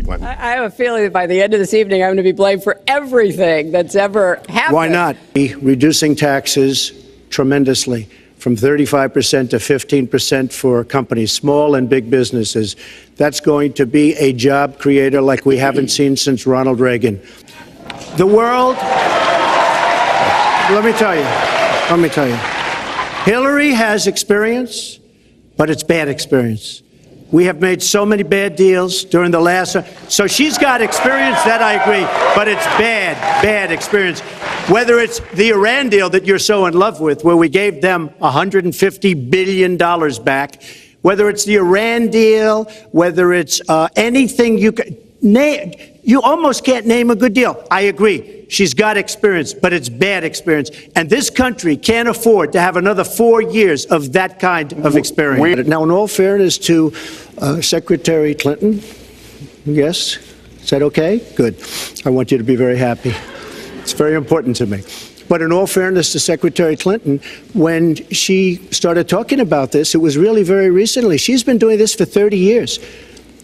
Clinton? I have a feeling that by the end of this evening, I'm going to be blamed for everything that's ever happened. Why not? Reducing taxes tremendously from 35% to 15% for companies, small and big businesses. That's going to be a job creator like we haven't seen since Ronald Reagan. The world, let me tell you, Hillary has experience, but it's bad experience. We have made so many bad deals during the last, so she's got experience, that I agree, but it's bad experience. Whether it's the Iran deal that you're so in love with, where we gave them $150 billion back, whether it's the Iran deal, whether it's anything you can name, you almost can't name a good deal. I agree. She's got experience, but it's bad experience. And this country can't afford to have another 4 years of that kind of experience. Now, in all fairness to Secretary Clinton, yes, is that okay? Good. I want you to be very happy. It's very important to me. But in all fairness to Secretary Clinton, when she started talking about this, it was really very recently. She's been doing this for 30 years.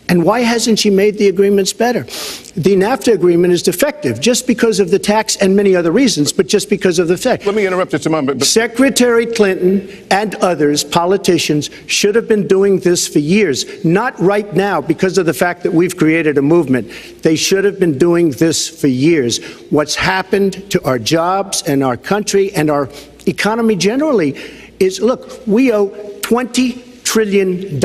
And why hasn't she made the agreements better? The NAFTA agreement is defective just because of the tax and many other reasons, but just because of the fact. Let me interrupt just a moment. Secretary Clinton and others, politicians, should have been doing this for years, not right now because of the fact that we've created a movement. They should have been doing this for years. What's happened to our jobs and our country and our economy generally is, look, we owe $20 trillion.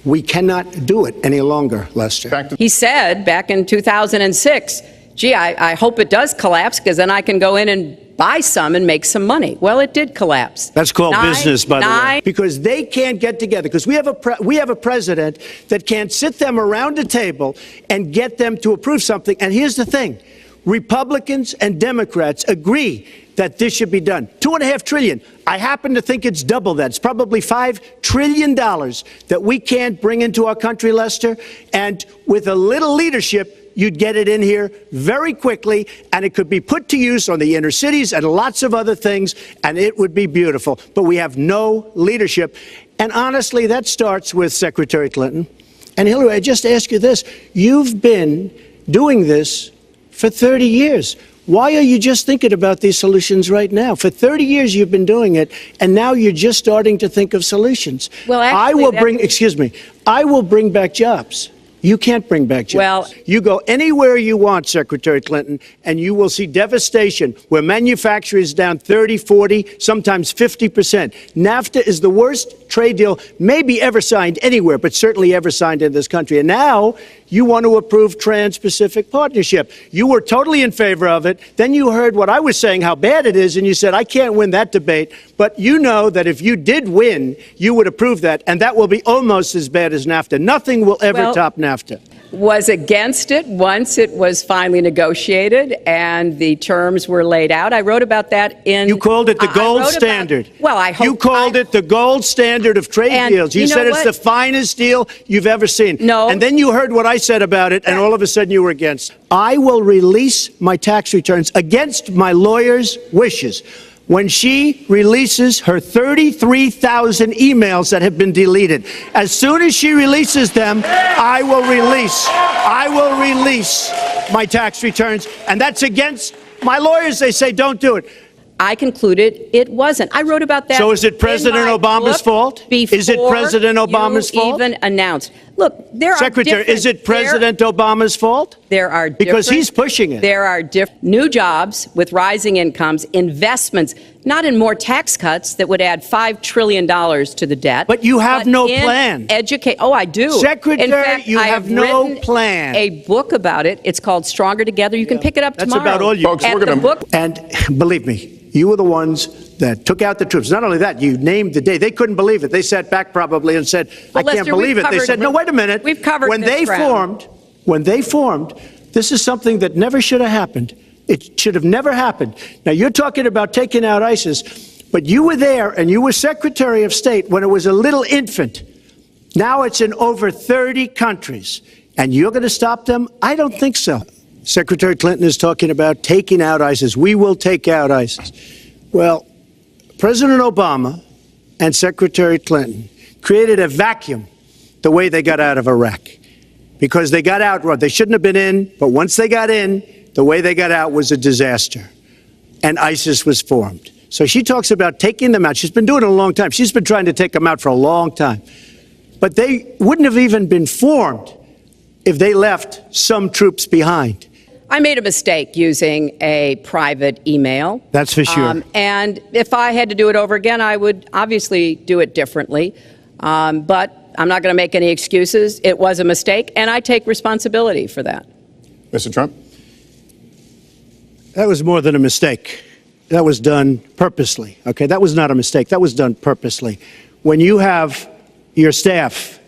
We cannot do it any longer, Lester. He said back in 2006, gee, I hope it does collapse because then I can go in and buy some and make some money. Well, it did collapse. That's called business, by the way. Because they can't get together. Because we have a president that can't sit them around a table and get them to approve something. And here's the thing. Republicans and Democrats agree that this should be done. $2.5 trillion. I happen to think it's double that. It's probably $5 trillion that we can't bring into our country, Lester. And with a little leadership, you'd get it in here very quickly, and it could be put to use on the inner cities and lots of other things, and it would be beautiful. But we have no leadership. And honestly, that starts with Secretary Clinton. And Hillary, I just ask you this. You've been doing this for 30 years. Why are you just thinking about these solutions right now? For 30 years you've been doing it, and now you're just starting to think of solutions. Well, actually, I will bring back jobs. You can't bring back jobs. Well, you go anywhere you want, Secretary Clinton, and you will see devastation where manufacturing is down 30, 40, sometimes 50%. NAFTA is the worst trade deal maybe ever signed anywhere, but certainly ever signed in this country. And now you want to approve Trans-Pacific Partnership. You were totally in favor of it. Then you heard what I was saying, how bad it is, and you said, I can't win that debate. But you know that if you did win, you would approve that, and that will be almost as bad as NAFTA. Nothing will ever top NAFTA. Was against it once it was finally negotiated and the terms were laid out. I wrote about that in... You called it the gold standard. I hope... You called it the gold standard of trade deals. You said it's the finest deal you've ever seen. No. And then you heard what I said about it, and all of a sudden you were against. I will release my tax returns against my lawyer's wishes when she releases her 33,000 emails that have been deleted. As soon as she releases them, I will release my tax returns. And that's against my lawyers. They say, don't do it. I concluded it wasn't. I wrote about that. So is it President Obama's fault? Is it President Obama's fault? Even announced. Look, there are Secretary, is it President Obama's fault? There are because he's pushing it. There are new jobs with rising incomes, investments, not in more tax cuts that would add $5 trillion to the debt. But you have no plan. Oh, I do. Secretary, in fact, you have no plan. A book about it. It's called Stronger Together. You can pick it up tomorrow. That's about all you folks. And believe me, you were the ones that took out the troops. Not only that, you named the day. They couldn't believe it. They sat back probably and said, I can't believe it. They said, no, wait a minute. We've covered when they formed, this is something that never should have happened. It should have never happened. Now, you're talking about taking out ISIS, but you were there and you were Secretary of State when it was a little infant. Now it's in over 30 countries. And you're going to stop them? I don't think so. Secretary Clinton is talking about taking out ISIS. We will take out ISIS. Well, President Obama and Secretary Clinton created a vacuum the way they got out of Iraq. because they got out wrong. They shouldn't have been in, but once they got in, the way they got out was a disaster. And ISIS was formed. So she talks about taking them out. She's been doing it a long time. She's been trying to take them out for a long time. But they wouldn't have even been formed if they left some troops behind. I made a mistake using a private email. That's for sure. And if I had to do it over again, I would obviously do it differently. But I'm not going to make any excuses. It was a mistake, and I take responsibility for that. Mr. Trump? That was more than a mistake. That was done purposely. Okay, that was not a mistake. That was done purposely. When you have your staff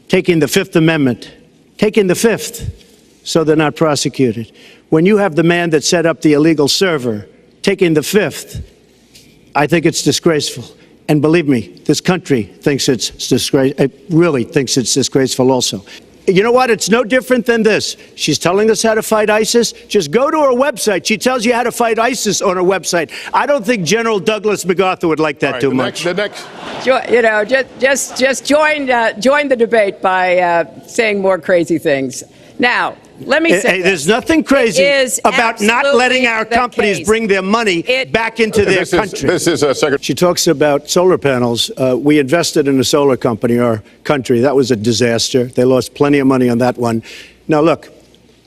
taking the Fifth Amendment, taking the Fifth, so they're not prosecuted. When you have the man that set up the illegal server taking the Fifth, I think it's disgraceful. And believe me, this country thinks it's disgraceful. It really thinks it's disgraceful also. You know what? It's no different than this. She's telling us how to fight ISIS. Just go to her website. She tells you how to fight ISIS on her website. I don't think General Douglas MacArthur would like that too much. You know, just join the debate by saying more crazy things. Now, let me say there's nothing crazy about not letting our companies bring their money back into their country. She talks about solar panels. We invested in a solar company, our country. That was a disaster. They lost plenty of money on that one. Now, look,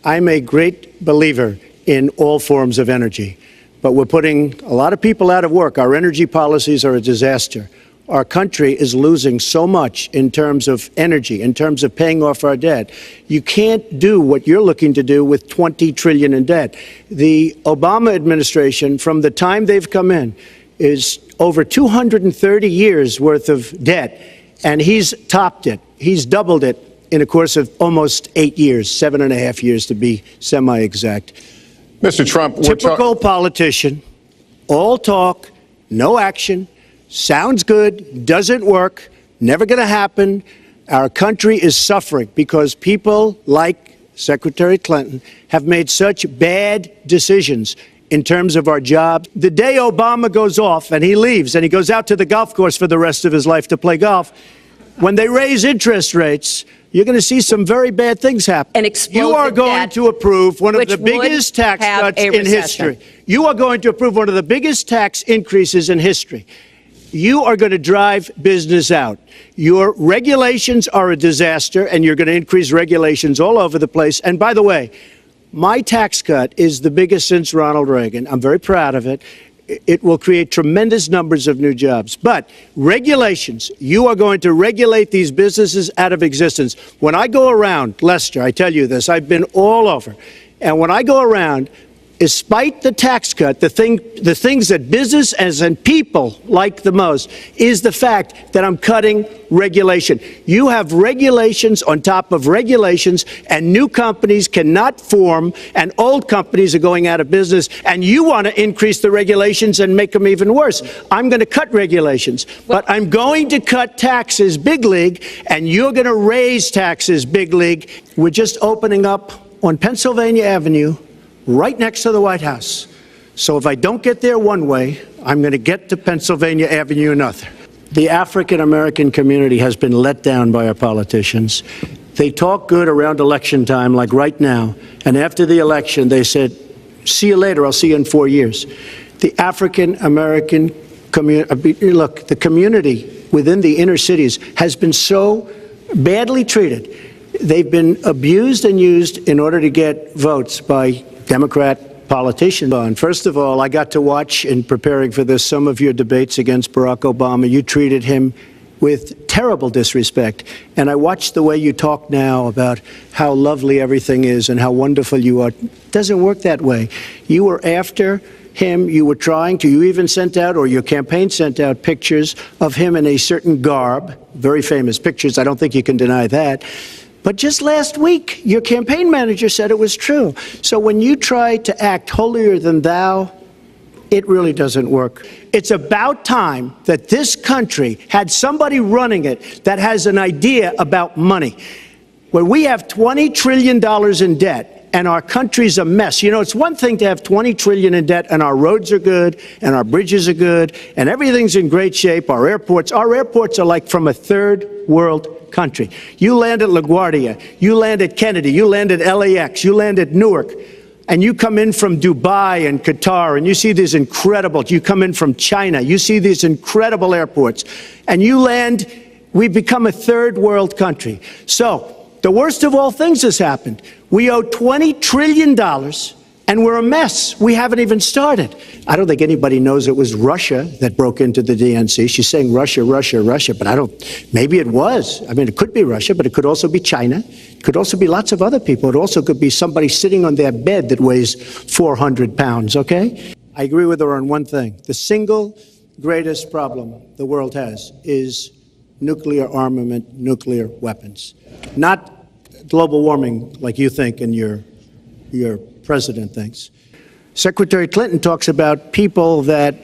I'm a great believer in all forms of energy, but we're putting a lot of people out of work. Our energy policies are a disaster. Our country is losing so much in terms of energy, in terms of paying off our debt. You can't do what you're looking to do with $20 trillion in debt. The Obama administration, from the time they've come in, is over 230 years worth of debt, and he's topped it. He's doubled it in a course of almost 8 years, 7.5 years to be semi-exact. Mr. Trump, typical politician, all talk, no action. Sounds good, doesn't work, never going to happen. Our country is suffering because people like Secretary Clinton have made such bad decisions in terms of our jobs. The day Obama goes off and he leaves and he goes out to the golf course for the rest of his life to play golf, when they raise interest rates, you're going to see some very bad things happen. You are going to approve one of the biggest tax cuts in history. You are going to approve one of the biggest tax increases in history. You are going to drive business out. Your regulations are a disaster, and you're going to increase regulations all over the place. And by the way, my tax cut is the biggest since Ronald Reagan. I'm very proud of it. It will create tremendous numbers of new jobs. But regulations, you are going to regulate these businesses out of existence. When I go around, Lester, I tell you this, I've been all over. And when I go around, despite the tax cut, the things that business and people like the most is the fact that I'm cutting regulation. You have regulations on top of regulations, and new companies cannot form, and old companies are going out of business, and you want to increase the regulations and make them even worse. I'm going to cut regulations, but I'm going to cut taxes big league, and you're going to raise taxes big league. We're just opening up on Pennsylvania Avenue, right next to the White House. So if I don't get there one way, I'm going to get to Pennsylvania Avenue another. The African-American community has been let down by our politicians. They talk good around election time, like right now, and after the election, they said, see you later, I'll see you in 4 years. The African-American community, look, the community within the inner cities has been so badly treated. They've been abused and used in order to get votes by Democrat politicians. First of all, I got to watch, in preparing for this, some of your debates against Barack Obama. You treated him with terrible disrespect. And I watched the way you talk now about how lovely everything is and how wonderful you are. It doesn't work that way. You were after him. You were trying to. You even sent out, or your campaign sent out, pictures of him in a certain garb. Very famous pictures. I don't think you can deny that. But just last week, your campaign manager said it was true. So when you try to act holier than thou, it really doesn't work. It's about time that this country had somebody running it that has an idea about money. When we have $20 trillion in debt, and our country's a mess. You know, it's one thing to have 20 trillion in debt and our roads are good and our bridges are good and everything's in great shape. Our airports are like from a third world country. You land at LaGuardia, you land at Kennedy, you land at LAX, you land at Newark, and you come in from Dubai and Qatar, and you see these incredible, you come in from China, you see these incredible airports, and you land, we become a third world country. So, the worst of all things has happened. We owe $20 trillion, and we're a mess. We haven't even started. I don't think anybody knows it was Russia that broke into the DNC. She's saying Russia, Russia, Russia, but maybe it was. I mean, it could be Russia, but it could also be China. It could also be lots of other people. It also could be somebody sitting on their bed that weighs 400 pounds, okay? I agree with her on one thing. The single greatest problem the world has is nuclear armament, nuclear weapons. Not global warming like you think and your president thinks. Secretary Clinton talks about people that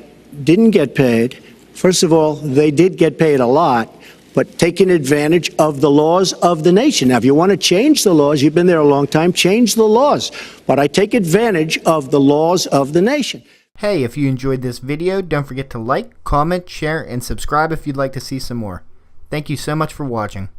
didn't get paid. First of all, they did get paid a lot, but taking advantage of the laws of the nation. Now, if you want to change the laws, you've been there a long time, change the laws. But I take advantage of the laws of the nation. Hey, if you enjoyed this video, don't forget to like, comment, share, and subscribe if you'd like to see some more. Thank you so much for watching.